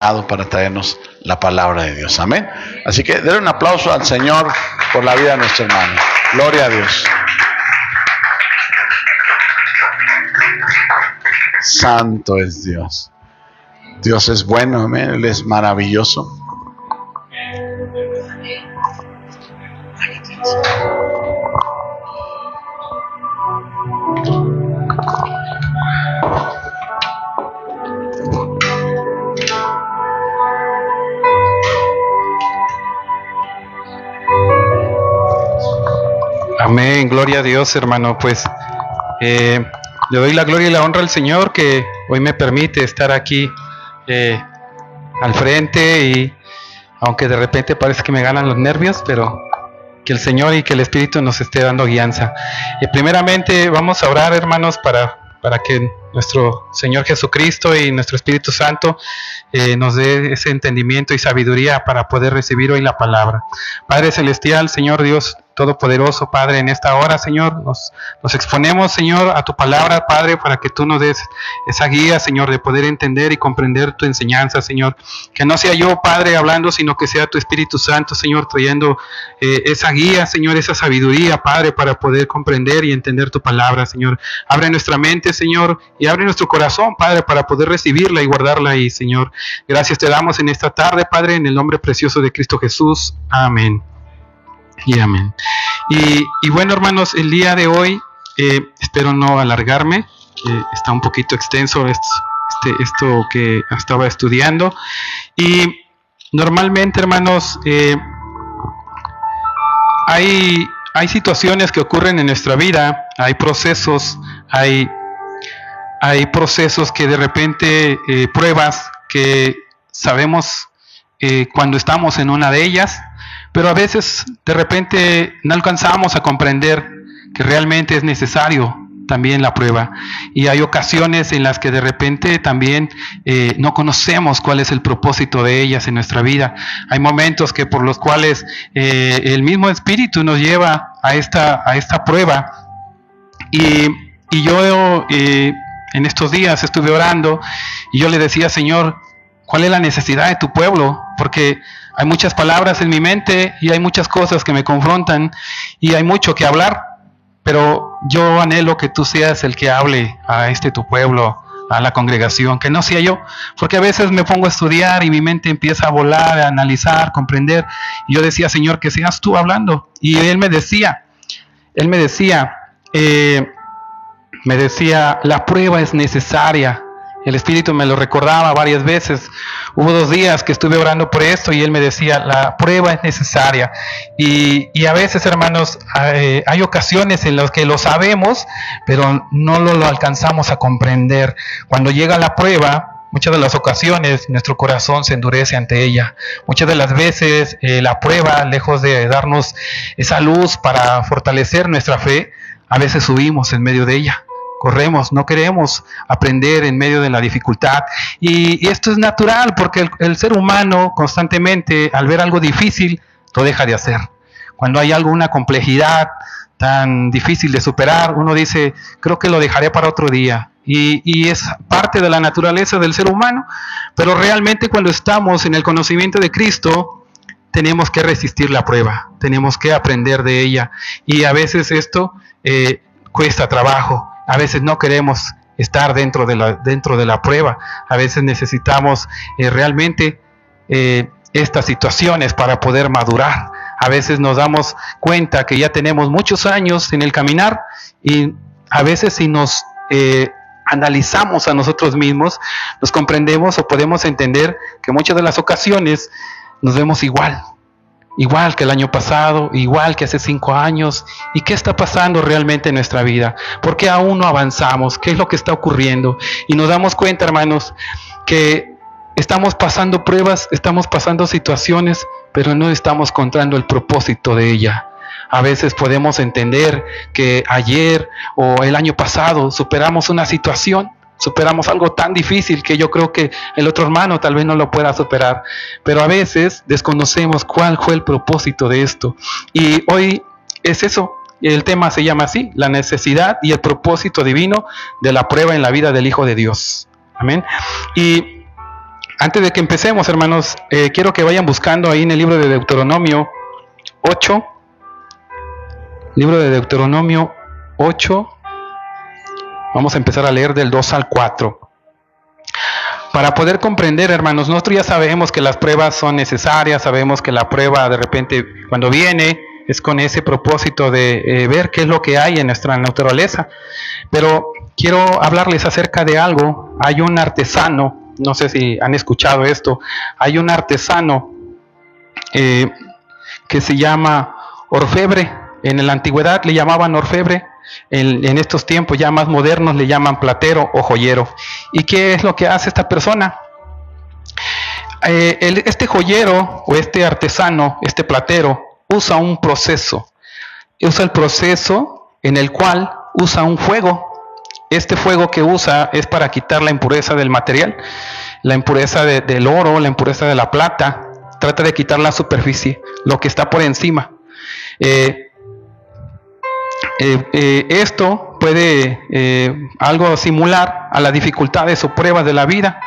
para traernos la palabra de Dios. Amén. Así que denle un aplauso al Señor por la vida de nuestro hermano. Gloria a Dios. Santo es Dios. Dios es bueno, amén. Él es maravilloso. Amén, gloria a Dios, hermano. Pues le doy la gloria y la honra al Señor que hoy me permite estar aquí al frente, y aunque de repente parece que me ganan los nervios, pero que el Señor y que el Espíritu nos esté dando guianza. Primeramente vamos a orar, hermanos, para que nuestro Señor Jesucristo y nuestro Espíritu Santo nos dé ese entendimiento y sabiduría para poder recibir hoy la palabra. Padre Celestial, Señor Dios Todopoderoso, Padre, en esta hora, Señor, nos exponemos, Señor, a tu palabra, Padre, para que tú nos des esa guía, Señor, de poder entender y comprender tu enseñanza, Señor. Que no sea yo, Padre, hablando, sino que sea tu Espíritu Santo, Señor, trayendo esa guía, Señor, esa sabiduría, Padre, para poder comprender y entender tu palabra, Señor. Abre nuestra mente, Señor, y abre nuestro corazón, Padre, para poder recibirla y guardarla ahí, Señor. Gracias te damos en esta tarde, Padre, en el nombre precioso de Cristo Jesús. Amén. Y amén. Y bueno, hermanos, el día de hoy, espero no alargarme, está un poquito extenso esto que estaba estudiando. Y normalmente, hermanos, hay situaciones que ocurren en nuestra vida, hay procesos, hay procesos que de repente, pruebas que sabemos cuando estamos en una de ellas, pero a veces de repente no alcanzamos a comprender que realmente es necesario también la prueba. Y hay ocasiones en las que de repente también no conocemos cuál es el propósito de ellas en nuestra vida. Hay momentos que por los cuales el mismo Espíritu nos lleva a esta prueba. Y yo en estos días estuve orando y yo le decía, Señor, ¿cuál es la necesidad de tu pueblo? Porque hay muchas palabras en mi mente y hay muchas cosas que me confrontan y hay mucho que hablar, pero yo anhelo que tú seas el que hable a tu pueblo, a la congregación, que no sea yo, porque a veces me pongo a estudiar y mi mente empieza a volar, a analizar, comprender, y yo decía, Señor, que seas tú hablando. Y Él me decía, la prueba es necesaria. El Espíritu me lo recordaba varias veces. Hubo 2 días que estuve orando por esto y Él me decía, la prueba es necesaria. Y a veces, hermanos, hay ocasiones en las que lo sabemos, pero no lo alcanzamos a comprender. Cuando llega la prueba, muchas de las ocasiones nuestro corazón se endurece ante ella. Muchas de las veces la prueba, lejos de darnos esa luz para fortalecer nuestra fe, a veces subimos en medio de ella. Corremos, no queremos aprender en medio de la dificultad. Y esto es natural porque el ser humano constantemente, al ver algo difícil, lo deja de hacer. Cuando hay alguna complejidad tan difícil de superar, uno dice, creo que lo dejaré para otro día. Y es parte de la naturaleza del ser humano. Pero realmente cuando estamos en el conocimiento de Cristo, tenemos que resistir la prueba, tenemos que aprender de ella. Y a veces esto cuesta trabajo. A veces no queremos estar dentro de la prueba. A veces necesitamos realmente estas situaciones para poder madurar. A veces nos damos cuenta que ya tenemos muchos años en el caminar y a veces si nos analizamos a nosotros mismos, nos comprendemos o podemos entender que muchas de las ocasiones nos vemos igual que el año pasado, igual que hace 5 años. ¿Y qué está pasando realmente en nuestra vida? ¿Por qué aún no avanzamos? ¿Qué es lo que está ocurriendo? Y nos damos cuenta, hermanos, que estamos pasando pruebas, estamos pasando situaciones, pero no estamos encontrando el propósito de ella. A veces podemos entender que ayer o el año pasado superamos una situación, superamos algo tan difícil que yo creo que el otro hermano tal vez no lo pueda superar, pero a veces desconocemos cuál fue el propósito de esto. Y hoy es eso, el tema se llama así, la necesidad y el propósito divino de la prueba en la vida del Hijo de Dios. Amén. Y Antes de que empecemos, hermanos, quiero que vayan buscando ahí en el libro de Deuteronomio 8. Libro de Deuteronomio 8. Vamos a empezar a leer del 2 al 4. Para poder comprender, hermanos, nosotros ya sabemos que las pruebas son necesarias, sabemos que la prueba de repente cuando viene es con ese propósito de ver qué es lo que hay en nuestra naturaleza. Pero quiero hablarles acerca de algo. Hay un artesano, no sé si han escuchado esto, hay un artesano que se llama orfebre. En la antigüedad le llamaban orfebre. En estos tiempos ya más modernos le llaman platero o joyero. ¿Y qué es lo que hace esta persona? Este joyero o este artesano, este platero, usa un proceso. Usa el proceso en el cual usa un fuego. Este fuego que usa es para quitar la impureza del material, la impureza del oro, la impureza de la plata. Trata de quitar la superficie, lo que está por encima. Esto puede algo similar a las dificultades o pruebas de la vida.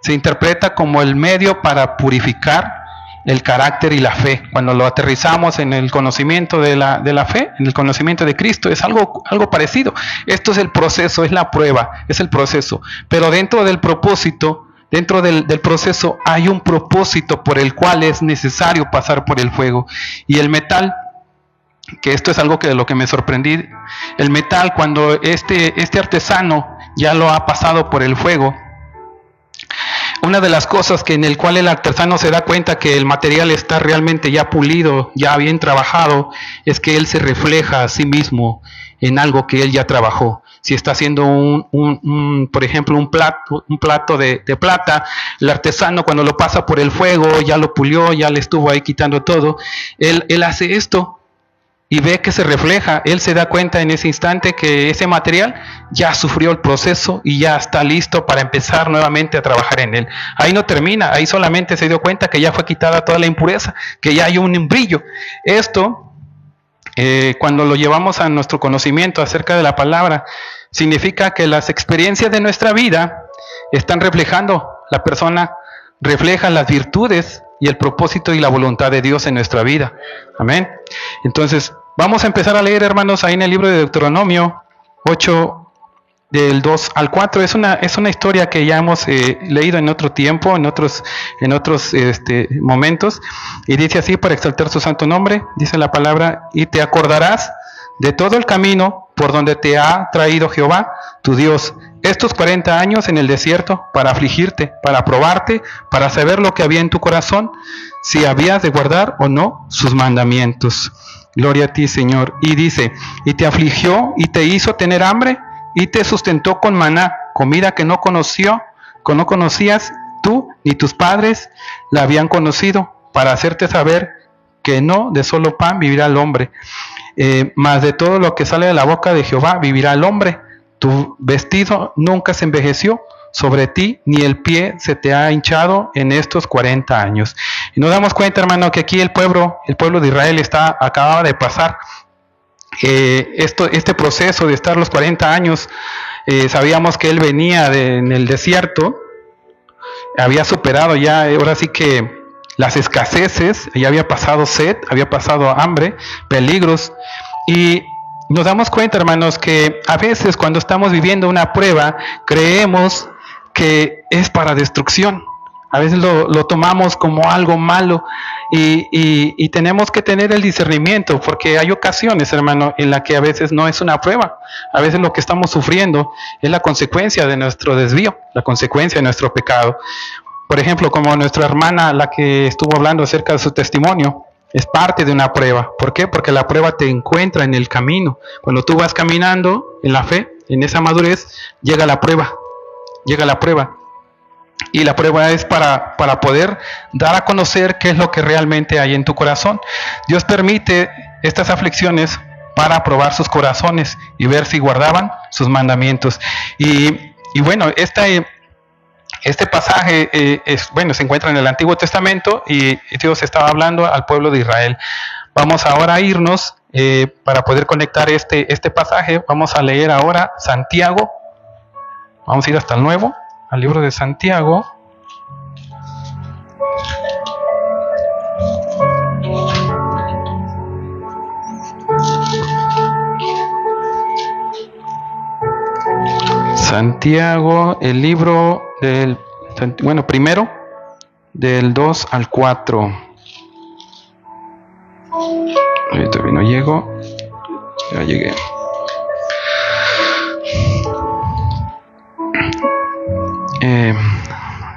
Se interpreta como el medio para purificar el carácter y la fe. Cuando lo aterrizamos en el conocimiento de la fe, en el conocimiento de Cristo, es algo parecido. Esto es el proceso, es la prueba, es el proceso. Pero dentro del propósito, dentro del proceso hay un propósito por el cual es necesario pasar por el fuego. Y el metal, que esto es algo que de lo que me sorprendí, el metal, cuando este artesano ya lo ha pasado por el fuego, una de las cosas que en el cual el artesano se da cuenta que el material está realmente ya pulido, ya bien trabajado, es que él se refleja a sí mismo en algo que él ya trabajó. Si está haciendo por ejemplo, un plato de plata, el artesano cuando lo pasa por el fuego, ya lo pulió, ya le estuvo ahí quitando todo, él hace esto y ve que se refleja. Él se da cuenta en ese instante que ese material ya sufrió el proceso y ya está listo para empezar nuevamente a trabajar en él. Ahí no termina, ahí solamente se dio cuenta que ya fue quitada toda la impureza, que ya hay un brillo. Esto, cuando lo llevamos a nuestro conocimiento acerca de la palabra, significa que las experiencias de nuestra vida están reflejando, la persona refleja las virtudes y el propósito y la voluntad de Dios en nuestra vida. Amén. Entonces, vamos a empezar a leer, hermanos, ahí en el libro de Deuteronomio 8, del 2 al 4. Es una historia que ya hemos leído en otro tiempo, en otros momentos. Y dice así, para exaltar su santo nombre, dice la palabra: y te acordarás de todo el camino por donde te ha traído Jehová, tu Dios, estos 40 años en el desierto, para afligirte, para probarte, para saber lo que había en tu corazón, si habías de guardar o no sus mandamientos. Gloria a ti, Señor. Y dice: y te afligió y te hizo tener hambre y te sustentó con maná, comida que no conocías tú ni tus padres la habían conocido, para hacerte saber que no de solo pan vivirá el hombre, mas de todo lo que sale de la boca de Jehová vivirá el hombre. Tu vestido nunca se envejeció sobre ti, ni el pie se te ha hinchado en estos 40 años. Y nos damos cuenta, hermano, que aquí el pueblo de Israel acababa de pasar este proceso de estar los 40 años. Sabíamos que él venía en el desierto, había superado ya, ahora sí que las escaseces, ya había pasado sed, había pasado hambre, peligros. Y nos damos cuenta, hermanos, que a veces cuando estamos viviendo una prueba, creemos que es para destrucción. A veces lo tomamos como algo malo y tenemos que tener el discernimiento, porque hay ocasiones, hermano, en las que a veces no es una prueba. A veces lo que estamos sufriendo es la consecuencia de nuestro desvío, la consecuencia de nuestro pecado. Por ejemplo, como nuestra hermana, la que estuvo hablando acerca de su testimonio, es parte de una prueba. ¿Por qué? Porque la prueba te encuentra en el camino. Cuando tú vas caminando en la fe, en esa madurez, llega la prueba. Llega la prueba. Y la prueba es para poder dar a conocer qué es lo que realmente hay en tu corazón. Dios permite estas aflicciones para probar sus corazones y ver si guardaban sus mandamientos. Y bueno, este pasaje se encuentra en el Antiguo Testamento y Dios estaba hablando al pueblo de Israel. Vamos ahora a irnos para poder conectar este pasaje. Vamos a leer ahora Santiago. Vamos a ir hasta el Nuevo, al libro de Santiago. Santiago, el libro del, primero, del 2 al 4. Ahorita no llego, ya llegué.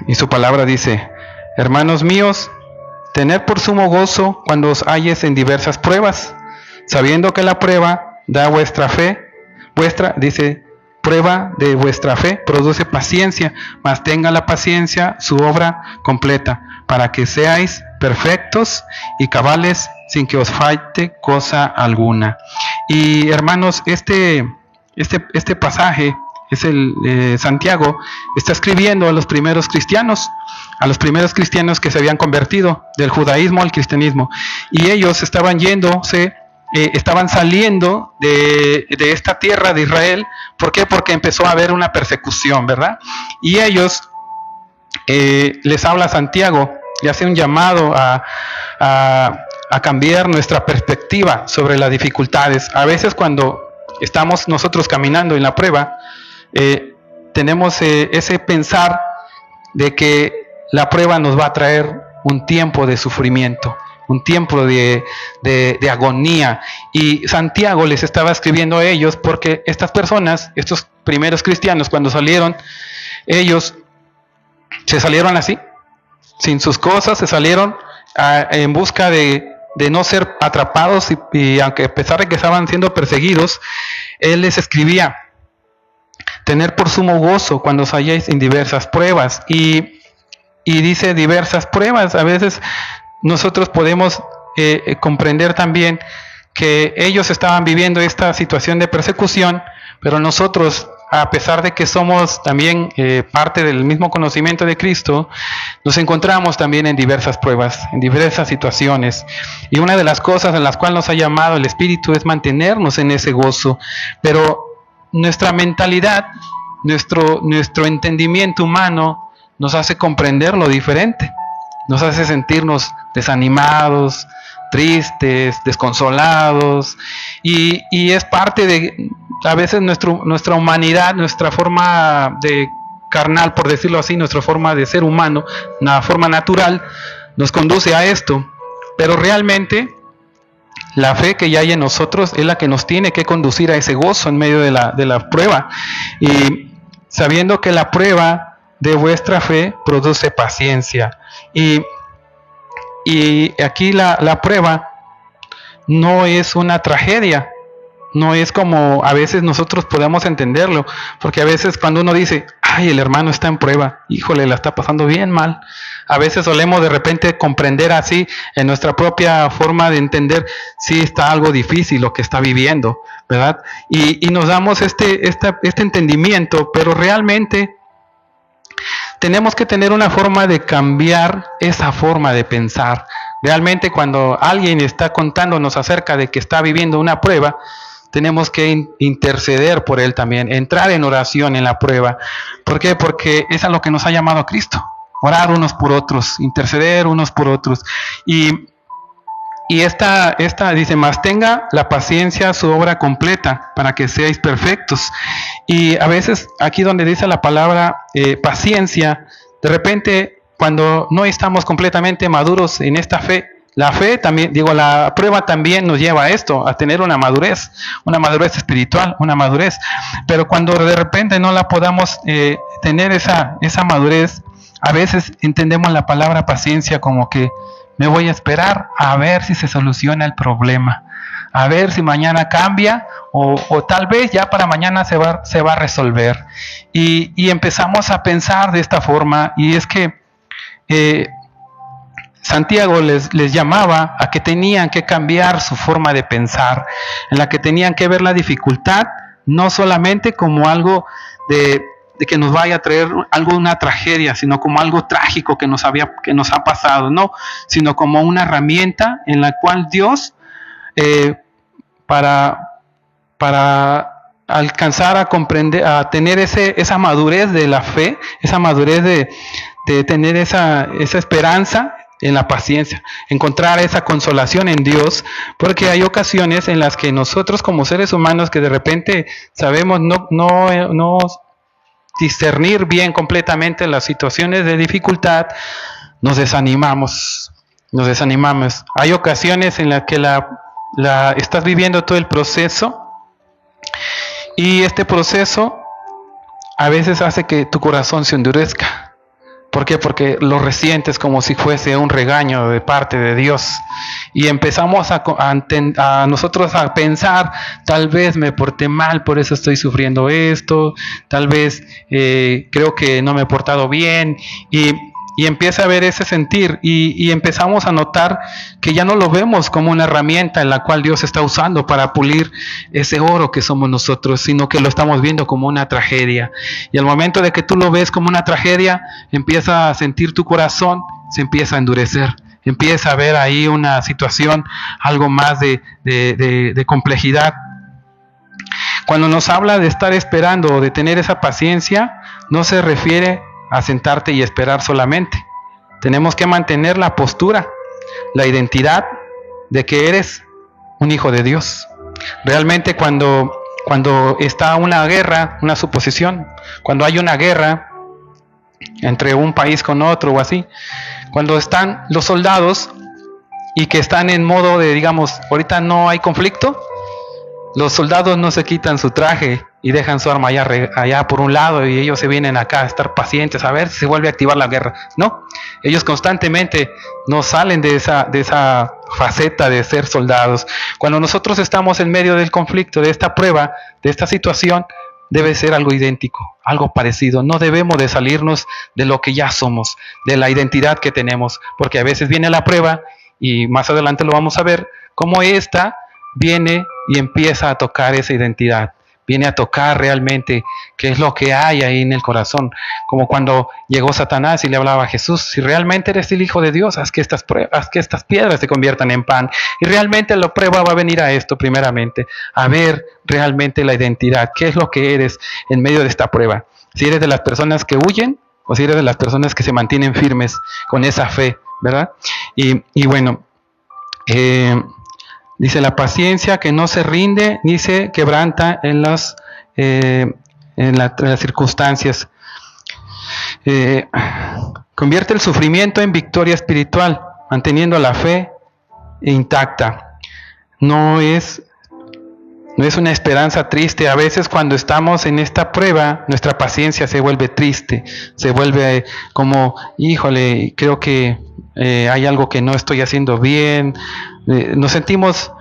Y su palabra dice: hermanos míos, tened por sumo gozo cuando os halles en diversas pruebas, sabiendo que la prueba da vuestra fe, prueba de vuestra fe produce paciencia, mas tenga la paciencia su obra completa, para que seáis perfectos y cabales sin que os falte cosa alguna. Y hermanos, este pasaje es Santiago está escribiendo a los primeros cristianos que se habían convertido del judaísmo al cristianismo, y ellos estaban estaban saliendo de esta tierra de Israel. ¿Por qué? Porque empezó a haber una persecución, ¿verdad? Y ellos, les habla Santiago y hace un llamado a cambiar nuestra perspectiva sobre las dificultades. A veces cuando estamos nosotros caminando en la prueba, tenemos ese pensar de que la prueba nos va a traer un tiempo de sufrimiento, un tiempo de agonía. Y Santiago les estaba escribiendo a ellos porque estas personas, estos primeros cristianos, cuando salieron, ellos se salieron así, sin sus cosas, se salieron en busca de no ser atrapados, y aunque a pesar de que estaban siendo perseguidos, él les escribía: tener por sumo gozo cuando os halléis en diversas pruebas. Y dice diversas pruebas. A veces nosotros podemos comprender también que ellos estaban viviendo esta situación de persecución, pero nosotros, a pesar de que somos también parte del mismo conocimiento de Cristo, nos encontramos también en diversas pruebas, en diversas situaciones. Y una de las cosas en las cuales nos ha llamado el Espíritu es mantenernos en ese gozo. Pero nuestra mentalidad, nuestro entendimiento humano nos hace comprender lo diferente, nos hace sentirnos desanimados, tristes, desconsolados, y es parte de a veces nuestra humanidad, nuestra forma de carnal, por decirlo así, nuestra forma de ser humano, una forma natural, nos conduce a esto. Pero realmente la fe que ya hay en nosotros es la que nos tiene que conducir a ese gozo en medio de la prueba, y sabiendo que la prueba de vuestra fe produce paciencia. Y aquí la prueba no es una tragedia, no es como a veces nosotros podemos entenderlo, porque a veces cuando uno dice: ay, el hermano está en prueba, híjole, la está pasando bien mal, a veces solemos de repente comprender así en nuestra propia forma de entender si está algo difícil lo que está viviendo, ¿verdad? Y nos damos este entendimiento, pero realmente tenemos que tener una forma de cambiar esa forma de pensar. Realmente cuando alguien está contándonos acerca de que está viviendo una prueba, tenemos que interceder por él también, entrar en oración en la prueba. ¿Por qué? Porque es a lo que nos ha llamado Cristo: orar unos por otros, interceder unos por otros. Y esta dice: mas tenga la paciencia su obra completa, para que seáis perfectos. Y a veces aquí donde dice la palabra paciencia, de repente cuando no estamos completamente maduros en esta fe, la fe también, la prueba también nos lleva a esto, a tener una madurez espiritual, una madurez. Pero cuando de repente no la podamos tener esa madurez, a veces entendemos la palabra paciencia como que me voy a esperar a ver si se soluciona el problema, a ver si mañana cambia, o tal vez ya para mañana se va a resolver. Y empezamos a pensar de esta forma, y es que Santiago les llamaba a que tenían que cambiar su forma de pensar, en la que tenían que ver la dificultad no solamente como algo de que nos vaya a traer una tragedia, sino como algo trágico que nos ha pasado, no, sino como una herramienta en la cual Dios, para alcanzar a comprender, a tener esa madurez de la fe, esa madurez de tener esa esperanza en la paciencia, encontrar esa consolación en Dios, porque hay ocasiones en las que nosotros como seres humanos que de repente sabemos no discernir bien completamente las situaciones de dificultad, nos desanimamos. Hay ocasiones en las que estás viviendo todo el proceso y este proceso a veces hace que tu corazón se endurezca. ¿Por qué? Porque lo resientes como si fuese un regaño de parte de Dios. Y empezamos a nosotros a pensar, tal vez me porté mal, por eso estoy sufriendo esto, tal vez creo que no me he portado bien. Y empieza a haber ese sentir y empezamos a notar que ya no lo vemos como una herramienta en la cual Dios está usando para pulir ese oro que somos nosotros, sino que lo estamos viendo como una tragedia. Y al momento de que tú lo ves como una tragedia, empieza a sentir tu corazón, se empieza a endurecer. Empieza a ver ahí una situación, algo más de complejidad. Cuando nos habla de estar esperando o de tener esa paciencia, no se refiere a sentarte y esperar solamente. Tenemos que mantener la postura, la identidad de que eres un hijo de Dios. Realmente cuando está una guerra, una suposición, cuando hay una guerra entre un país con otro o así, cuando están los soldados y que están en modo de, digamos, ahorita no hay conflicto, los soldados no se quitan su traje y dejan su arma allá por un lado y ellos se vienen acá a estar pacientes a ver si se vuelve a activar la guerra. No, ellos constantemente no salen de esa faceta de ser soldados. Cuando nosotros estamos en medio del conflicto, de esta prueba, de esta situación, debe ser algo idéntico, algo parecido. No debemos de salirnos de lo que ya somos, de la identidad que tenemos, porque a veces viene la prueba y más adelante lo vamos a ver, cómo esta viene y empieza a tocar esa identidad, viene a tocar realmente qué es lo que hay ahí en el corazón, como cuando llegó Satanás y le hablaba a Jesús, si realmente eres el Hijo de Dios, haz que estas piedras se conviertan en pan, y realmente la prueba va a venir a esto primeramente, a ver realmente la identidad, qué es lo que eres en medio de esta prueba, si eres de las personas que huyen, o si eres de las personas que se mantienen firmes con esa fe, ¿verdad? Y bueno, dice la paciencia que no se rinde ni se quebranta en las circunstancias. Convierte el sufrimiento en victoria espiritual, manteniendo la fe intacta. No es una esperanza triste. A veces cuando estamos en esta prueba, nuestra paciencia se vuelve triste, se vuelve como, híjole, creo que hay algo que no estoy haciendo bien. Nos sentimos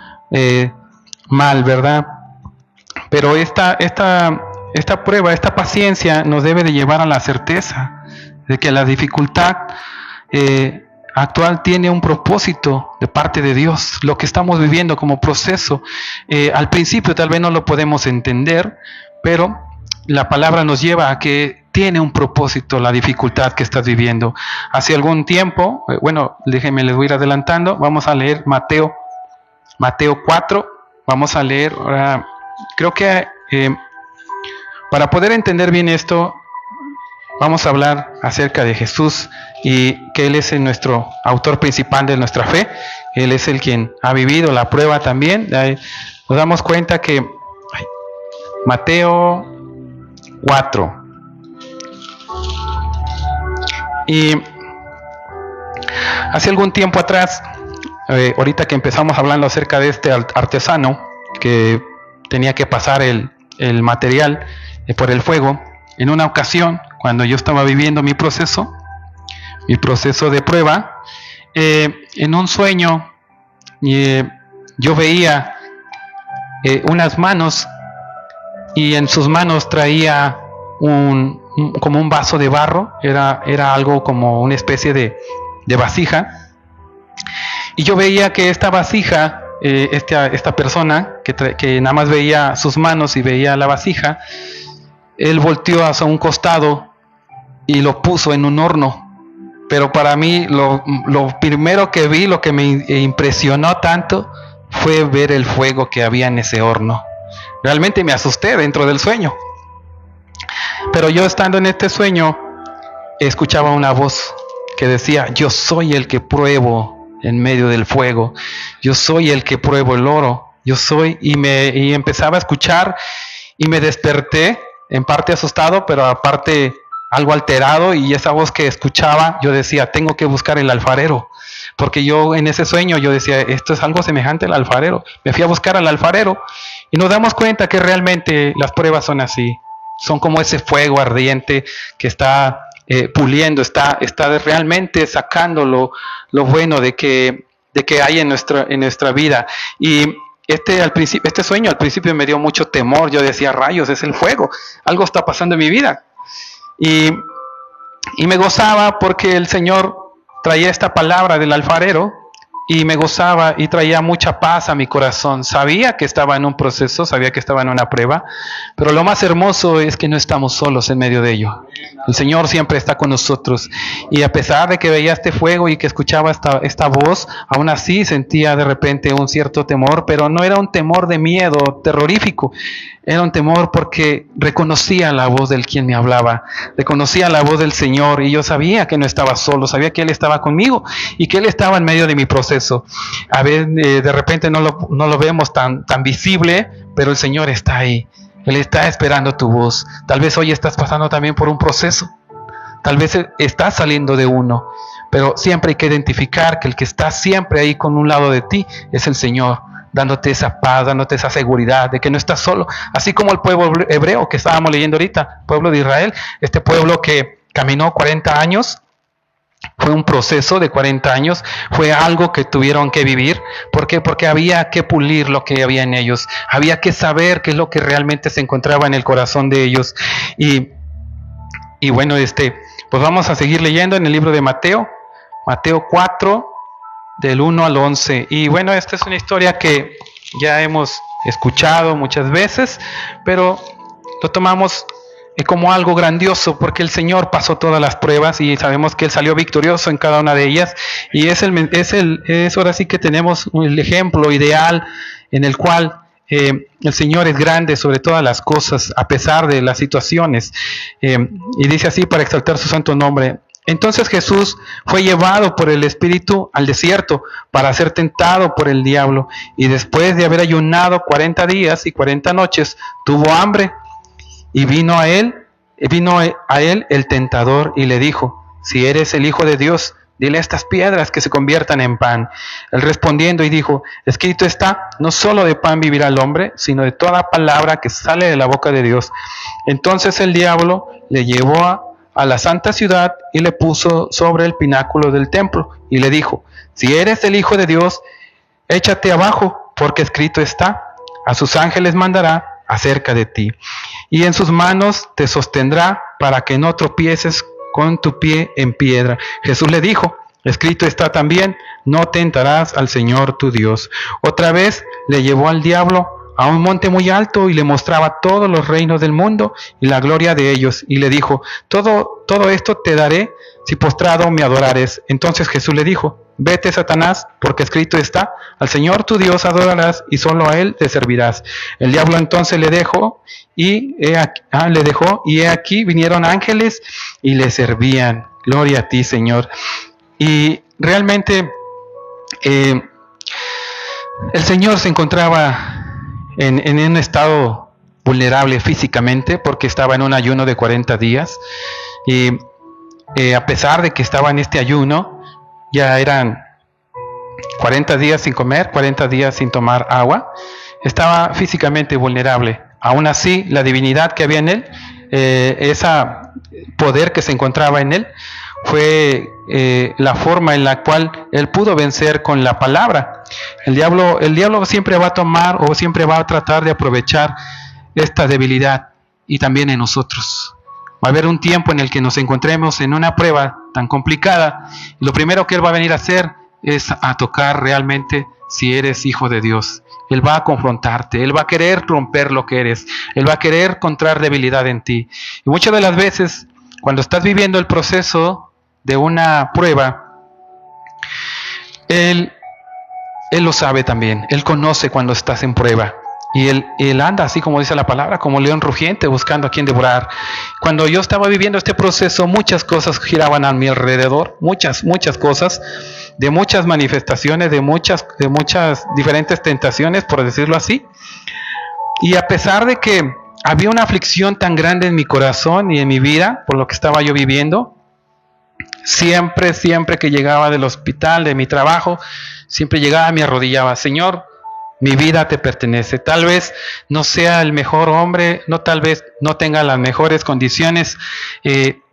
mal, ¿verdad? Pero esta prueba, esta paciencia nos debe de llevar a la certeza de que la dificultad actual tiene un propósito de parte de Dios. Lo que estamos viviendo como proceso, al principio tal vez no lo podemos entender, pero la palabra nos lleva a que tiene un propósito la dificultad que estás viviendo. Hace algún tiempo, bueno, déjenme, les voy a ir adelantando, vamos a leer Mateo 4, vamos a leer, creo que para poder entender bien esto, vamos a hablar acerca de Jesús y que Él es nuestro autor principal de nuestra fe. Él es el quien ha vivido la prueba también. Nos damos cuenta que Mateo 4. Y hace algún tiempo atrás, ahorita que empezamos hablando acerca de este artesano que tenía que pasar el material por el fuego, en una ocasión, cuando yo estaba viviendo mi proceso de prueba, en un sueño yo veía unas manos y en sus manos traía como un vaso de barro, era algo como una especie de vasija, y yo veía que esta vasija, esta persona que nada más veía sus manos y veía la vasija, él volteó hacia un costado y lo puso en un horno. Pero para mí lo primero que vi, lo que me impresionó tanto, fue ver el fuego que había en ese horno. Realmente me asusté dentro del sueño. Pero yo estando en este sueño, escuchaba una voz que decía: yo soy el que pruebo en medio del fuego, yo soy el que pruebo el oro, yo soy, y empezaba a escuchar, y me desperté en parte asustado, pero aparte algo alterado, y esa voz que escuchaba, yo decía: tengo que buscar el alfarero, porque yo en ese sueño yo decía: esto es algo semejante al alfarero. Me fui a buscar al alfarero, y nos damos cuenta que realmente las pruebas son así, son como ese fuego ardiente que está puliendo, está realmente sacando lo bueno de que hay en nuestra vida. Y este sueño al principio me dio mucho temor. Yo decía: rayos, es el fuego, algo está pasando en mi vida. Y me gozaba porque el Señor traía esta palabra del alfarero, y me gozaba y traía mucha paz a mi corazón. Sabía que estaba en un proceso, sabía que estaba en una prueba, pero lo más hermoso es que no estamos solos en medio de ello. El Señor siempre está con nosotros, y a pesar de que veía este fuego y que escuchaba esta voz, aún así sentía de repente un cierto temor, pero no era un temor de miedo terrorífico, era un temor porque reconocía la voz del quien me hablaba, reconocía la voz del Señor, y yo sabía que no estaba solo, sabía que Él estaba conmigo y que Él estaba en medio de mi proceso. A veces de repente no lo vemos tan visible, pero el Señor está ahí. Él está esperando tu voz. Tal vez hoy estás pasando también por un proceso, tal vez estás saliendo de uno, pero siempre hay que identificar que el que está siempre ahí con un lado de ti es el Señor, dándote esa paz, dándote esa seguridad de que no estás solo. Así como el pueblo hebreo que estábamos leyendo ahorita, pueblo de Israel, este pueblo que caminó 40 años, fue un proceso de 40 años, fue algo que tuvieron que vivir. ¿Por qué? Porque había que pulir lo que había en ellos, había que saber qué es lo que realmente se encontraba en el corazón de ellos. Y bueno, pues vamos a seguir leyendo en el libro de Mateo 4, del 1 al 11. Y bueno, esta es una historia que ya hemos escuchado muchas veces, pero lo tomamos como algo grandioso porque el Señor pasó todas las pruebas y sabemos que Él salió victorioso en cada una de ellas, y es ahora sí que tenemos el ejemplo ideal en el cual el Señor es grande sobre todas las cosas a pesar de las situaciones, y dice así para exaltar su santo nombre: entonces Jesús fue llevado por el Espíritu al desierto para ser tentado por el diablo, y después de haber ayunado 40 días y 40 noches, tuvo hambre. Y vino a él el tentador y le dijo: si eres el Hijo de Dios, dile a estas piedras que se conviertan en pan. Él respondiendo y dijo: escrito está, no solo de pan vivirá el hombre, sino de toda palabra que sale de la boca de Dios. Entonces el diablo le llevó a la santa ciudad y le puso sobre el pináculo del templo y le dijo: si eres el Hijo de Dios, échate abajo, porque escrito está: a sus ángeles mandará acerca de ti, y en sus manos te sostendrá para que no tropieces con tu pie en piedra. Jesús le dijo: escrito está también, no tentarás al Señor tu Dios. Otra vez le llevó al diablo a un monte muy alto y le mostraba todos los reinos del mundo y la gloria de ellos, y le dijo: todo esto te daré si postrado me adorares. Entonces Jesús le dijo: vete, Satanás, porque escrito está: al Señor tu Dios adorarás y solo a Él te servirás. El diablo entonces le dejó, y he aquí vinieron ángeles y le servían. Gloria a ti, Señor. Y realmente el Señor se encontraba en un estado vulnerable físicamente porque estaba en un ayuno de 40 días, y a pesar de que estaba en este ayuno, ya eran 40 días sin comer, 40 días sin tomar agua, estaba físicamente vulnerable. Aún así, la divinidad que había en él, ese poder que se encontraba en él, fue la forma en la cual él pudo vencer con la palabra. El diablo siempre va a tomar o siempre va a tratar de aprovechar esta debilidad, y también en nosotros. Va a haber un tiempo en el que nos encontremos en una prueba tan complicada, y lo primero que Él va a venir a hacer es a tocar realmente si eres hijo de Dios. Él va a confrontarte, Él va a querer romper lo que eres, Él va a querer encontrar debilidad en ti. Y muchas de las veces, cuando estás viviendo el proceso de una prueba, Él lo sabe también, Él conoce cuando estás en prueba. Y él anda así como dice la palabra, como león rugiente, buscando a quien devorar. Cuando yo estaba viviendo este proceso, muchas cosas giraban a mi alrededor, muchas cosas, de muchas manifestaciones, de muchas diferentes tentaciones, por decirlo así. Y a pesar de que había una aflicción tan grande en mi corazón y en mi vida, por lo que estaba yo viviendo, siempre que llegaba del hospital, de mi trabajo, siempre llegaba, me arrodillaba: Señor, mi vida te pertenece. Tal vez no sea el mejor hombre, tal vez no tenga las mejores condiciones,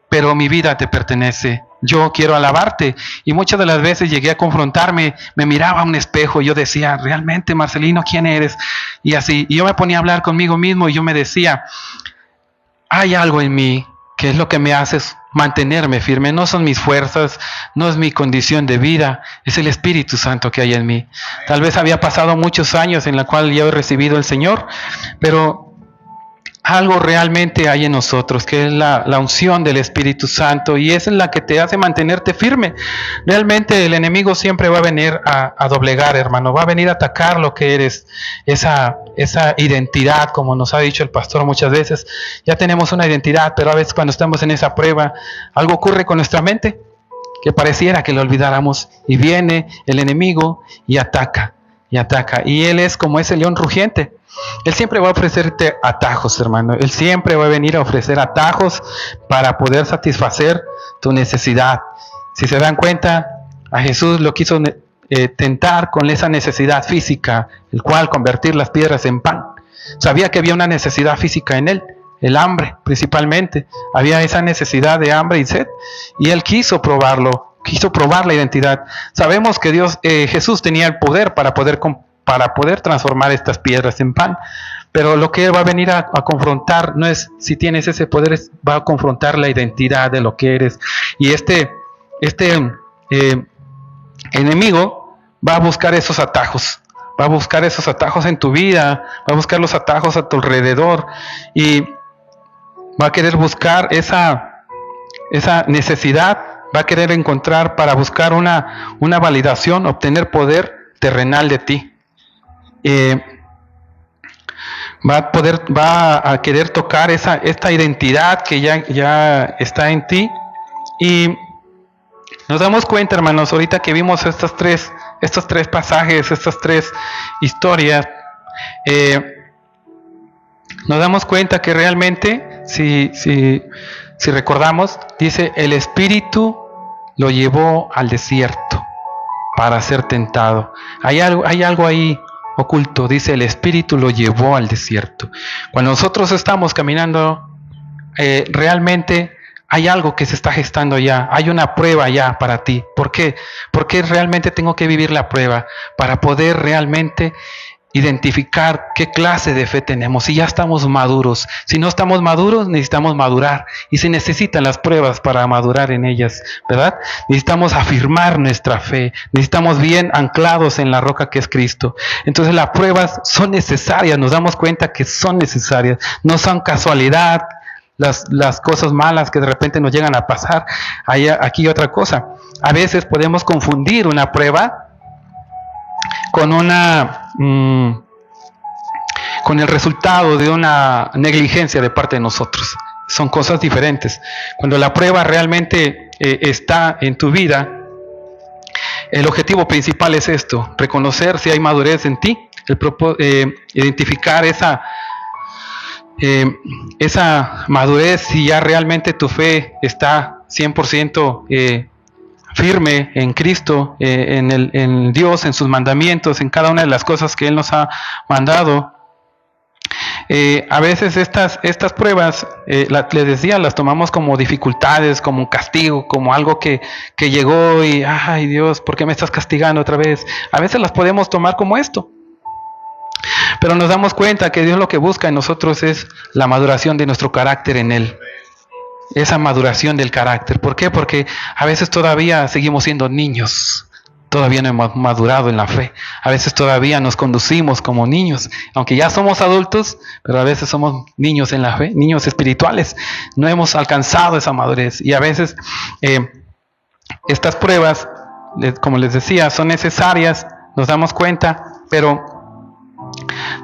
pero mi vida te pertenece. Yo quiero alabarte. Y muchas de las veces llegué a confrontarme, me miraba a un espejo y yo decía: realmente, Marcelino, ¿quién eres? Y así, y yo me ponía a hablar conmigo mismo y yo me decía: hay algo en mí que es lo que me hace mantenerme firme. No son mis fuerzas, no es mi condición de vida, es el Espíritu Santo que hay en mí. Tal vez había pasado muchos años en la cual yo he recibido el Señor, pero algo realmente hay en nosotros, que es la unción del Espíritu Santo, y es la que te hace mantenerte firme. Realmente el enemigo siempre va a venir a doblegar, hermano, va a venir a atacar lo que eres, esa identidad, como nos ha dicho el pastor muchas veces. Ya tenemos una identidad, pero a veces cuando estamos en esa prueba, algo ocurre con nuestra mente, que pareciera que lo olvidáramos, y viene el enemigo y ataca, y él es como ese león rugiente. Él siempre va a ofrecerte atajos, hermano. Él siempre va a venir a ofrecer atajos para poder satisfacer tu necesidad. Si se dan cuenta, a Jesús lo quiso tentar con esa necesidad física, el cual convertir las piedras en pan. Sabía que había una necesidad física en él, el hambre principalmente. Había esa necesidad de hambre y sed, y él quiso probarlo, quiso probar la identidad. Sabemos que Jesús tenía el poder para poder transformar estas piedras en pan, pero lo que él va a venir a confrontar no es si tienes ese poder, va a confrontar la identidad de lo que eres. Y este enemigo va a buscar esos atajos, en tu vida, va a buscar los atajos a tu alrededor, y va a querer buscar esa necesidad, va a querer encontrar para buscar una validación, obtener poder terrenal de ti. Va a querer tocar esta identidad que ya está en ti. Y nos damos cuenta, hermanos, ahorita que vimos estos tres pasajes, estas tres historias, nos damos cuenta que realmente, si recordamos, dice: el Espíritu lo llevó al desierto para ser tentado. Hay algo ahí oculto. Dice: el Espíritu lo llevó al desierto. Cuando nosotros estamos caminando, realmente hay algo que se está gestando ya. Hay una prueba ya para ti. ¿Por qué? Porque realmente tengo que vivir la prueba para poder realmente identificar qué clase de fe tenemos. Si ya estamos maduros. Si no estamos maduros, necesitamos madurar. Y se necesitan las pruebas para madurar en ellas, ¿verdad? Necesitamos afirmar nuestra fe. Necesitamos bien anclados en la roca que es Cristo. Entonces las pruebas son necesarias. Nos damos cuenta que son necesarias. No son casualidad las cosas malas que de repente nos llegan a pasar. Hay aquí otra cosa. A veces podemos confundir una prueba con el resultado de una negligencia de parte de nosotros. Son cosas diferentes. Cuando la prueba realmente está en tu vida, el objetivo principal es esto: reconocer si hay madurez en ti, identificar esa madurez, si ya realmente tu fe está 100% firme en Cristo, en Dios, en sus mandamientos, en cada una de las cosas que Él nos ha mandado. A veces estas pruebas, les decía, las tomamos como dificultades, como un castigo, como algo que llegó y, ay Dios, ¿por qué me estás castigando otra vez? A veces las podemos tomar como esto. Pero nos damos cuenta que Dios lo que busca en nosotros es la maduración de nuestro carácter en Él. Esa maduración del carácter. ¿Por qué? Porque a veces todavía seguimos siendo niños. Todavía no hemos madurado en la fe. A veces todavía nos conducimos como niños. Aunque ya somos adultos, pero a veces somos niños en la fe, niños espirituales. No hemos alcanzado esa madurez. Y a veces estas pruebas, como les decía, son necesarias. Nos damos cuenta, pero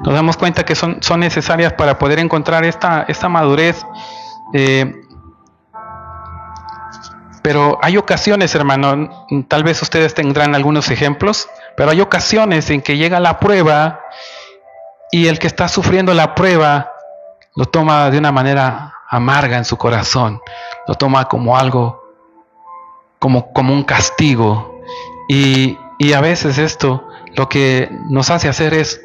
nos damos cuenta que son necesarias para poder encontrar esta madurez. Pero hay ocasiones, hermano, tal vez ustedes tendrán algunos ejemplos, pero hay ocasiones en que llega la prueba y el que está sufriendo la prueba lo toma de una manera amarga en su corazón, lo toma como algo, como un castigo. Y a veces esto lo que nos hace hacer es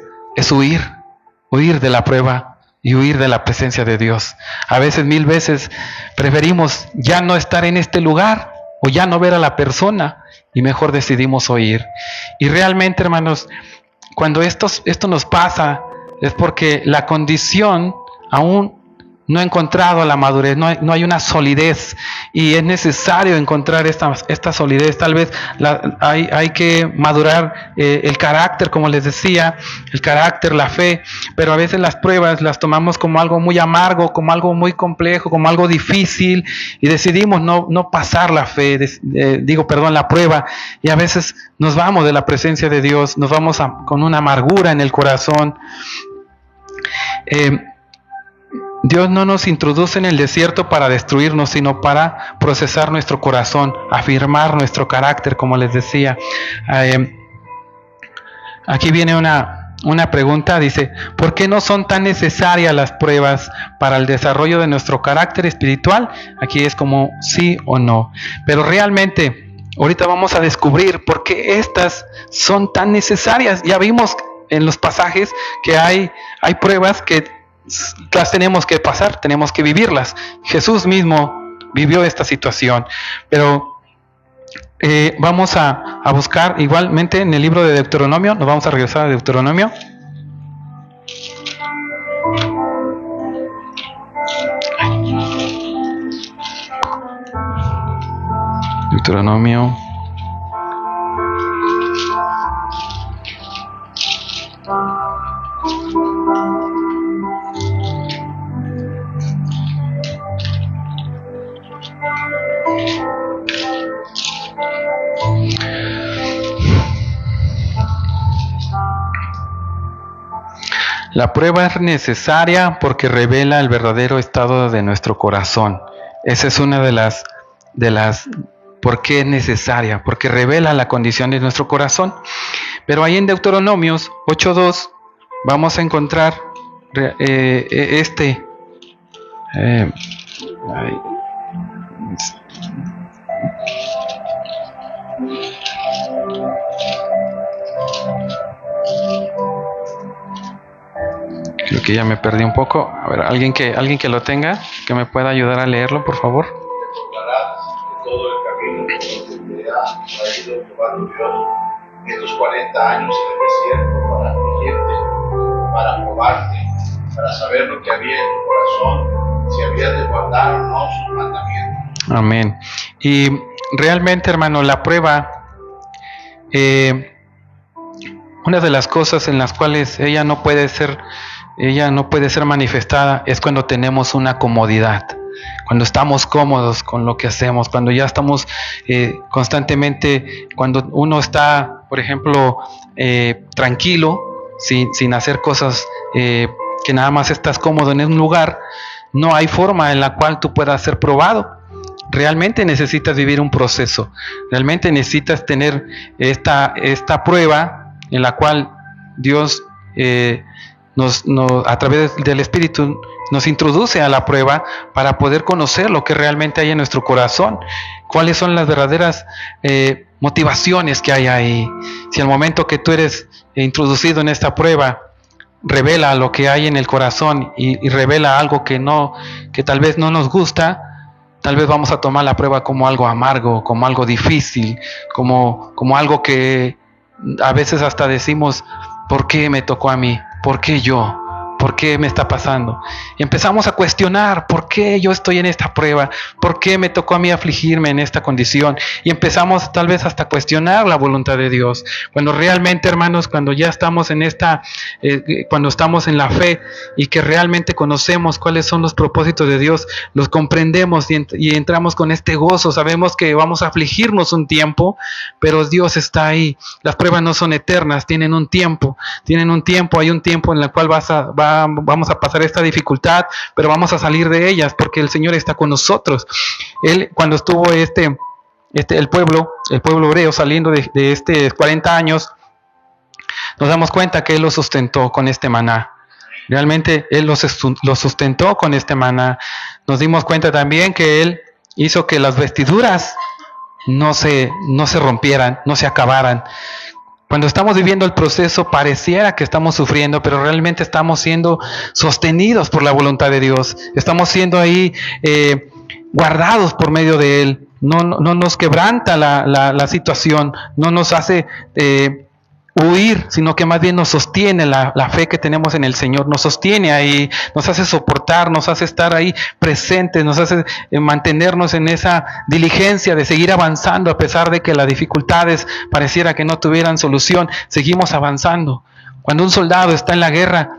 huir de la prueba y huir de la presencia de Dios. A veces, 1000 veces, preferimos ya no estar en este lugar o ya no ver a la persona y mejor decidimos huir. Y realmente, hermanos, cuando esto nos pasa es porque la condición aún no ha encontrado la madurez, no hay una solidez, y es necesario encontrar esta solidez. Tal vez hay que madurar el carácter, como les decía, el carácter, la fe, pero a veces las pruebas las tomamos como algo muy amargo, como algo muy complejo, como algo difícil, y decidimos no pasar la fe, la prueba, y a veces nos vamos de la presencia de Dios, nos vamos con una amargura en el corazón. Dios no nos introduce en el desierto para destruirnos, sino para procesar nuestro corazón, afirmar nuestro carácter, como les decía. Aquí viene una pregunta, dice, ¿por qué no son tan necesarias las pruebas para el desarrollo de nuestro carácter espiritual? Aquí es como sí o no. Pero realmente, ahorita vamos a descubrir por qué estas son tan necesarias. Ya vimos en los pasajes que hay pruebas que las tenemos que pasar, tenemos que vivirlas. Jesús mismo vivió esta situación, pero vamos a buscar igualmente en el libro de Deuteronomio. Nos vamos a regresar a Deuteronomio. Deuteronomio. La prueba es necesaria porque revela el verdadero estado de nuestro corazón. Esa es una de las ¿por qué es necesaria? Porque revela la condición de nuestro corazón. Pero ahí en Deuteronomios 8:2 vamos a encontrar creo que ya me perdí un poco. A ver, alguien que lo tenga, que me pueda ayudar a leerlo, por favor. Todo el camino que te ha traído Jehová tu Dios estos 40 años en el desierto para afligirte, para probarte, para saber lo que había en tu corazón, si había de guardar o no sus mandamientos. Amén. Y realmente, hermano, la prueba, una de las cosas en las cuales ella no puede ser manifestada es cuando tenemos una comodidad, cuando estamos cómodos con lo que hacemos, cuando ya estamos constantemente, cuando uno está, por ejemplo, tranquilo, sin hacer cosas, que nada más estás cómodo en un lugar. No hay forma en la cual tú puedas ser probado. Realmente necesitas vivir un proceso, realmente necesitas tener esta prueba en la cual Dios a través del Espíritu nos introduce a la prueba para poder conocer lo que realmente hay en nuestro corazón, cuáles son las verdaderas motivaciones que hay ahí. Si al momento que tú eres introducido en esta prueba revela lo que hay en el corazón y revela algo que tal vez no nos gusta, tal vez vamos a tomar la prueba como algo amargo, como algo difícil, como algo que a veces hasta decimos, ¿por qué me tocó a mí? ¿Por qué yo? ¿por qué me está pasando? Y empezamos a cuestionar, ¿por qué yo estoy en esta prueba? ¿Por qué me tocó a mí afligirme en esta condición? Y empezamos tal vez hasta a cuestionar la voluntad de Dios. Cuando realmente, hermanos, cuando ya estamos en cuando estamos en la fe y que realmente conocemos cuáles son los propósitos de Dios, los comprendemos y entramos con este gozo. Sabemos que vamos a afligirnos un tiempo, pero Dios está ahí. Las pruebas no son eternas, tienen un tiempo, hay un tiempo en el cual vamos a pasar esta dificultad, pero vamos a salir de ellas porque el Señor está con nosotros. Él, cuando estuvo el pueblo hebreo saliendo de 40 años, nos damos cuenta que Él los sustentó con este maná. Realmente Él los sustentó con este maná. Nos dimos cuenta también que Él hizo que las vestiduras no se rompieran, no se acabaran. Cuando estamos viviendo el proceso, pareciera que estamos sufriendo, pero realmente estamos siendo sostenidos por la voluntad de Dios. Estamos siendo ahí guardados por medio de Él. No nos quebranta la situación, no nos hace huir, sino que más bien nos sostiene la fe que tenemos en el Señor, nos sostiene ahí, nos hace soportar, nos hace estar ahí presentes, nos hace mantenernos en esa diligencia de seguir avanzando a pesar de que las dificultades pareciera que no tuvieran solución. Seguimos avanzando. Cuando un soldado está en la guerra,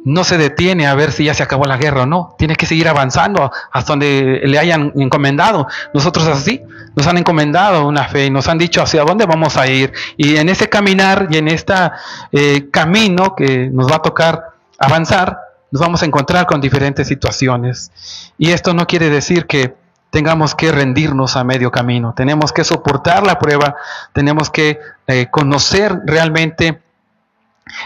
no se detiene a ver si ya se acabó la guerra o no. Tiene que seguir avanzando hasta donde le hayan encomendado. Nosotros así, nos han encomendado una fe y nos han dicho hacia dónde vamos a ir. Y en ese caminar y en este camino que nos va a tocar avanzar, nos vamos a encontrar con diferentes situaciones. Y esto no quiere decir que tengamos que rendirnos a medio camino. Tenemos que soportar la prueba, tenemos que conocer realmente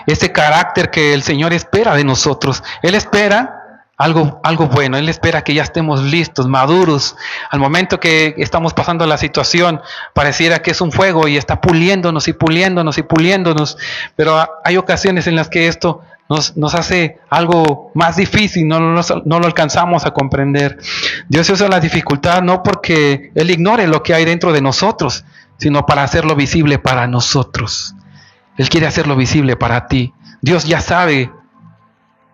ese carácter que el Señor espera de nosotros. Él espera algo bueno. Él espera que ya estemos listos, maduros. Al momento que estamos pasando la situación, pareciera que es un fuego y está puliéndonos y puliéndonos y puliéndonos. Pero hay ocasiones en las que esto nos hace algo más difícil, no lo alcanzamos a comprender. Dios usa la dificultad no porque Él ignore lo que hay dentro de nosotros, sino para hacerlo visible para nosotros. Él quiere hacerlo visible para ti. Dios ya sabe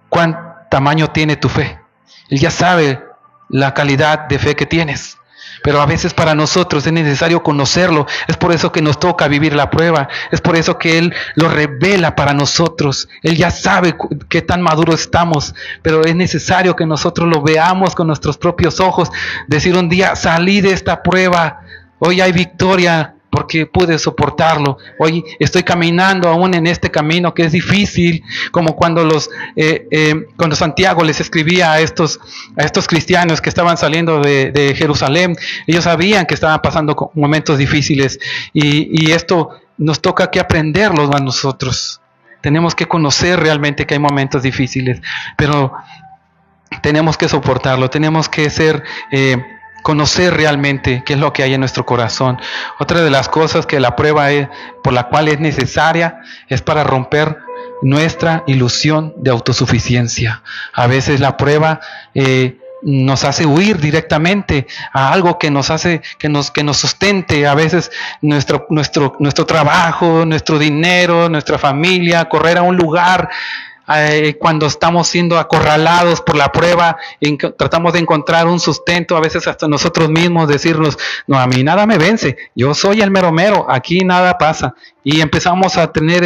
cuán tamaño tiene tu fe. Él ya sabe la calidad de fe que tienes. Pero a veces para nosotros es necesario conocerlo. Es por eso que nos toca vivir la prueba. Es por eso que Él lo revela para nosotros. Él ya sabe qué tan maduros estamos. Pero es necesario que nosotros lo veamos con nuestros propios ojos. Decir un día, salí de esta prueba. Hoy hay victoria porque pude soportarlo. Hoy estoy caminando aún en este camino que es difícil, como cuando Santiago les escribía a estos cristianos que estaban saliendo de Jerusalén. Ellos sabían que estaban pasando momentos difíciles y esto nos toca que aprenderlo a nosotros. Tenemos que conocer realmente que hay momentos difíciles, pero tenemos que soportarlo, tenemos que conocer realmente qué es lo que hay en nuestro corazón. Otra de las cosas que la prueba por la cual es necesaria es para romper nuestra ilusión de autosuficiencia. A veces la prueba nos hace huir directamente a algo que nos hace que nos sustente. A veces nuestro trabajo, nuestro dinero, nuestra familia, correr a un lugar. Cuando estamos siendo acorralados por la prueba, tratamos de encontrar un sustento, a veces hasta nosotros mismos decirnos, no, a mí nada me vence, yo soy el mero mero, aquí nada pasa. Y empezamos a tener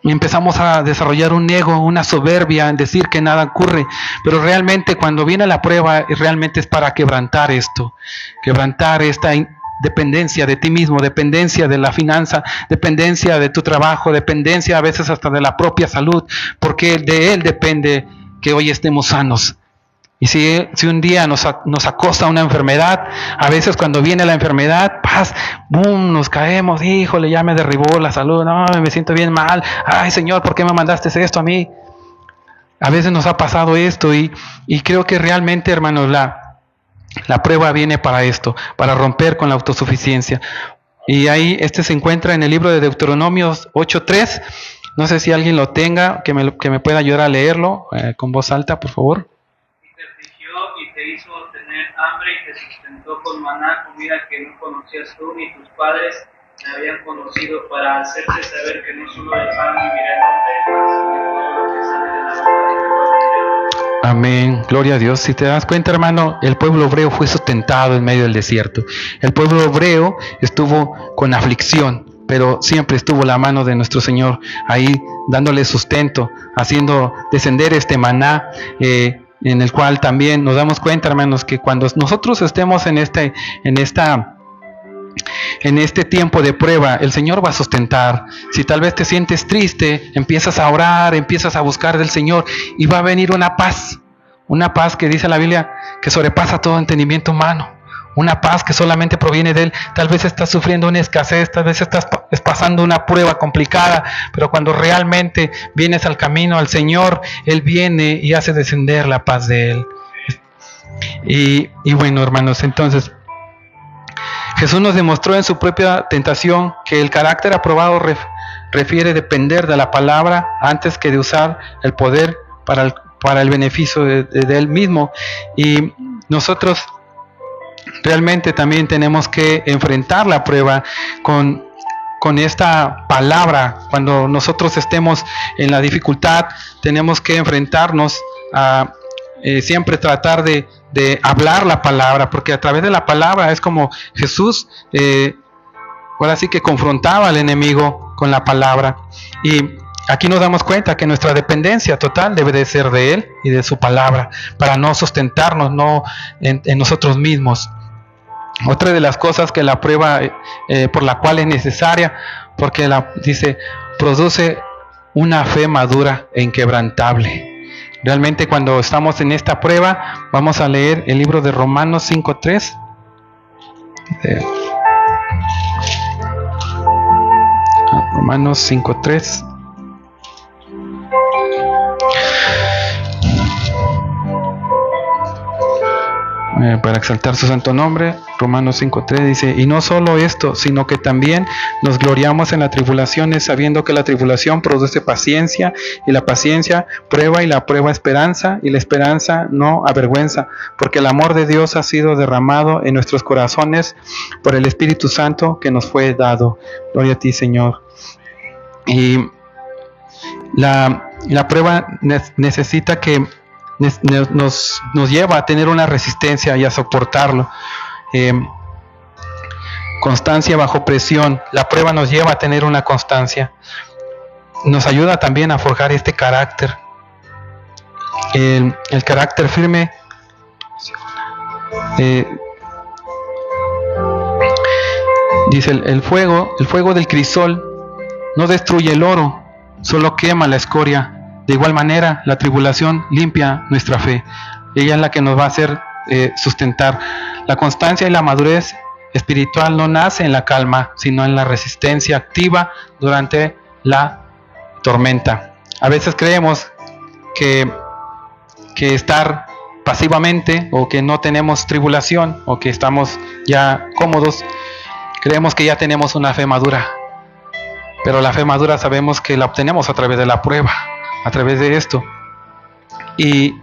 empezamos a desarrollar un ego, una soberbia en decir que nada ocurre. Pero realmente cuando viene la prueba, realmente es para quebrantar esto, quebrantar esta dependencia de ti mismo, dependencia de la finanza, dependencia de tu trabajo, dependencia a veces hasta de la propia salud, porque de Él depende que hoy estemos sanos. Y si un día nos acosa una enfermedad, a veces cuando viene la enfermedad, boom, nos caemos, híjole, ya me derribó la salud, no, me siento bien mal, ay Señor, ¿por qué me mandaste esto a mí? A veces nos ha pasado esto y creo que realmente, hermanos, la prueba viene para esto, para romper con la autosuficiencia. Y ahí se encuentra en el libro de Deuteronomios 8:3. No sé si alguien lo tenga, que me pueda ayudar a leerlo con voz alta, por favor. Y te afligió y te hizo tener hambre y te sustentó con maná, comida que no conocías tú ni tus padres, me habían conocido para hacerte saber que no solo del pan vivirá el hombre, sino de todo lo que sale de la boca de Jehová. Amén, gloria a Dios. Si te das cuenta, hermano, el pueblo hebreo fue sustentado en medio del desierto. El pueblo hebreo estuvo con aflicción, pero siempre estuvo la mano de nuestro Señor ahí dándole sustento, haciendo descender este maná, en el cual también nos damos cuenta, hermanos, que cuando nosotros estemos en este tiempo de prueba, el Señor va a sustentar. Si tal vez te sientes triste, empiezas a orar, empiezas a buscar del Señor y va a venir una paz que dice la Biblia que sobrepasa todo entendimiento humano. Una paz que solamente proviene de Él. Tal vez estás sufriendo una escasez, tal vez estás pasando una prueba complicada, pero cuando realmente vienes al camino al Señor, Él viene y hace descender la paz de Él. Y bueno, hermanos, entonces Jesús nos demostró en su propia tentación que el carácter aprobado refiere depender de la palabra antes que de usar el poder para el beneficio de Él mismo. Y nosotros realmente también tenemos que enfrentar la prueba con esta palabra. Cuando nosotros estemos en la dificultad, tenemos que enfrentarnos a siempre tratar de hablar la palabra, porque a través de la palabra es como Jesús ahora sí que confrontaba al enemigo con la palabra. Y aquí nos damos cuenta que nuestra dependencia total debe de ser de Él y de su palabra, para no sustentarnos en nosotros mismos. Otra de las cosas que la prueba por la cual es necesaria, porque dice, produce una fe madura e inquebrantable. Realmente cuando estamos en esta prueba, vamos a leer el libro de Romanos 5:3. Romanos 5:3. Para exaltar su santo nombre, Romanos 5:3 dice, y no solo esto, sino que también nos gloriamos en las tribulaciones, sabiendo que la tribulación produce paciencia, y la paciencia prueba, y la prueba esperanza, y la esperanza no avergüenza, porque el amor de Dios ha sido derramado en nuestros corazones por el Espíritu Santo que nos fue dado. Gloria a ti, Señor. Y la prueba necesita que nos lleva a tener una resistencia y a soportarlo. Constancia bajo presión. La prueba nos lleva a tener una constancia. Nos ayuda también a forjar este carácter. El carácter firme dice el fuego del crisol no destruye el oro, solo quema la escoria. De igual manera, la tribulación limpia nuestra fe. Ella es la que nos va a hacer sustentar. La constancia y la madurez espiritual no nace en la calma, sino en la resistencia activa durante la tormenta. A veces creemos que estar pasivamente, o que no tenemos tribulación, o que estamos ya cómodos, creemos que ya tenemos una fe madura. Pero la fe madura sabemos que la obtenemos a través de la prueba, a través de esto. Y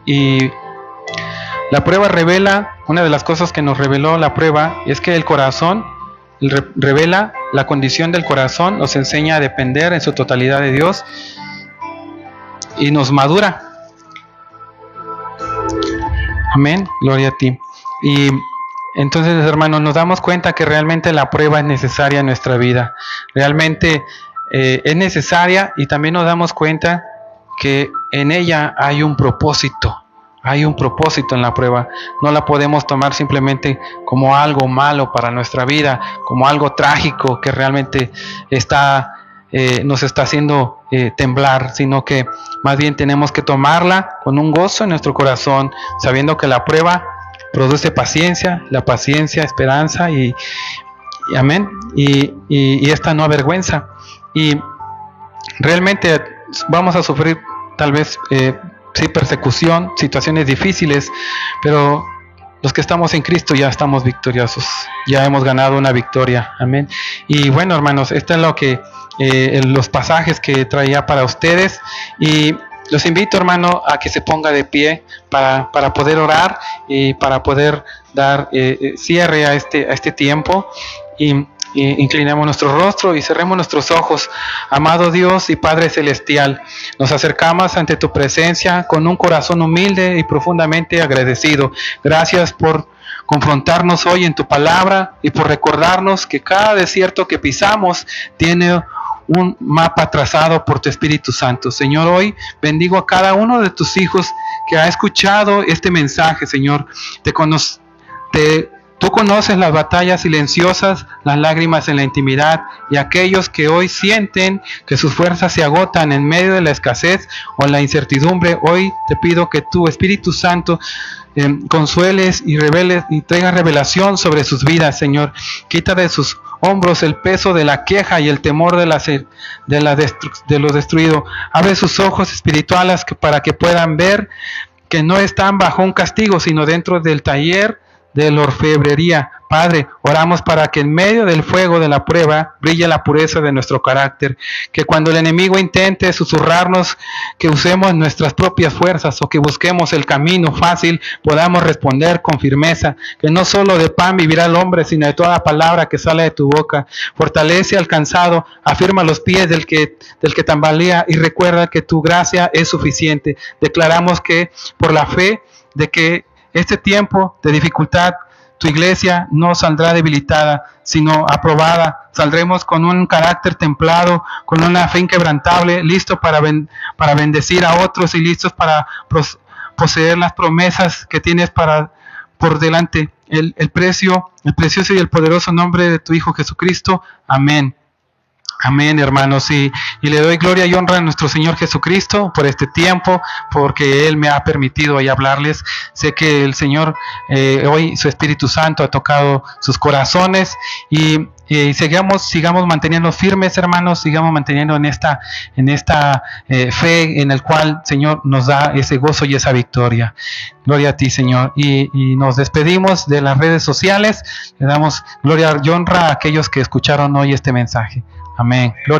la prueba revela, una de las cosas que nos reveló la prueba es que el corazón revela la condición del corazón, nos enseña a depender en su totalidad de Dios y nos madura. Amén, gloria a ti. Y entonces, hermanos, nos damos cuenta que realmente la prueba es necesaria en nuestra vida. Realmente es necesaria, y también nos damos cuenta que en ella hay un propósito. Hay un propósito en la prueba. No la podemos tomar simplemente como algo malo para nuestra vida, como algo trágico que realmente nos está haciendo temblar, sino que más bien tenemos que tomarla con un gozo en nuestro corazón, sabiendo que la prueba produce paciencia, la paciencia, esperanza y amén, y esta no avergüenza. Y realmente vamos a sufrir tal vez sí, persecución, situaciones difíciles, pero los que estamos en Cristo ya estamos victoriosos, ya hemos ganado una victoria, amén. Y bueno, hermanos, esto es lo que los pasajes que traía para ustedes, y los invito, hermano, a que se ponga de pie para poder orar y para poder dar cierre a este tiempo. Y inclinemos nuestro rostro y cerremos nuestros ojos. Amado Dios y Padre Celestial, nos acercamos ante tu presencia con un corazón humilde y profundamente agradecido. Gracias por confrontarnos hoy en tu palabra y por recordarnos que cada desierto que pisamos tiene un mapa trazado por tu Espíritu Santo. Señor, hoy bendigo a cada uno de tus hijos que ha escuchado este mensaje, Señor. Tú conoces las batallas silenciosas, las lágrimas en la intimidad, y aquellos que hoy sienten que sus fuerzas se agotan en medio de la escasez o la incertidumbre. Hoy te pido que tu Espíritu Santo consueles y reveles y traiga revelación sobre sus vidas, Señor. Quita de sus hombros el peso de la queja y el temor de lo destruido. Abre sus ojos espirituales para que puedan ver que no están bajo un castigo, sino dentro del taller de la orfebrería. Padre, oramos para que en medio del fuego de la prueba brille la pureza de nuestro carácter, que cuando el enemigo intente susurrarnos que usemos nuestras propias fuerzas o que busquemos el camino fácil, podamos responder con firmeza, que no solo de pan vivirá el hombre, sino de toda palabra que sale de tu boca. Fortalece al cansado, afirma los pies del que tambalea, y recuerda que tu gracia es suficiente. Declaramos que por la fe de que este tiempo de dificultad, tu iglesia no saldrá debilitada, sino aprobada. Saldremos con un carácter templado, con una fe inquebrantable, listo para bendecir a otros y listos para poseer las promesas que tienes por delante. El precioso y el poderoso nombre de tu Hijo Jesucristo. Amén. Amén, hermanos, y le doy gloria y honra a nuestro Señor Jesucristo por este tiempo, porque Él me ha permitido hoy hablarles. Sé que el Señor, hoy su Espíritu Santo ha tocado sus corazones, y sigamos manteniendo firmes, hermanos, sigamos manteniendo en esta fe en el cual Señor nos da ese gozo y esa victoria. Gloria a ti, Señor. Y nos despedimos de las redes sociales. Le damos gloria y honra a aquellos que escucharon hoy este mensaje. Amén. Gloria.